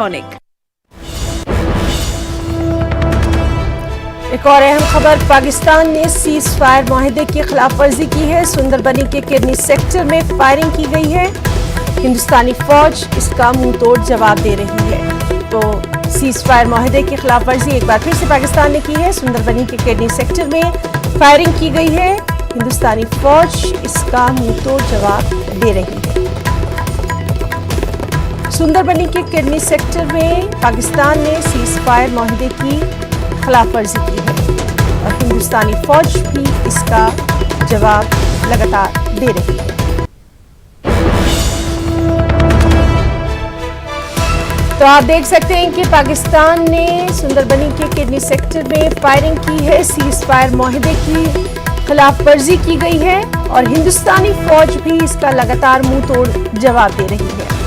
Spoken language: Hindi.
टॉनिक। एक और अहम खबर, पाकिस्तान ने सीज फायर माहिदे की खिलाफ वर्जी की है। सुंदरबनी के किरनी सेक्टर में फायरिंग की गई है। हिंदुस्तानी फौज इसका मुंह तोड़ जवाब दे रही है। तो सीज फायर माहिदे की खिलाफ वर्जी एक बार फिर से पाकिस्तान ने की है। सुंदरबनी के किरनी सेक्टर में फायरिंग की गई है। हिंदुस्तानी फौज इसका मुंह तोड़ जवाब दे रही है। सुंदरबनी के किरनी सेक्टर में पाकिस्तान ने सीज फायर माहिदे की खिलाफ वर्जी की है और हिंदुस्तानी फौज भी इसका जवाब लगातार दे रही है। तो आप देख सकते हैं कि पाकिस्तान ने सुंदरबनी के किरनी सेक्टर में फायरिंग की है। सीज फायर माहिदे की खिलाफ वर्जी की गई है और हिंदुस्तानी फौज भी इसका लगातार मुंह तोड़ जवाब दे रही है।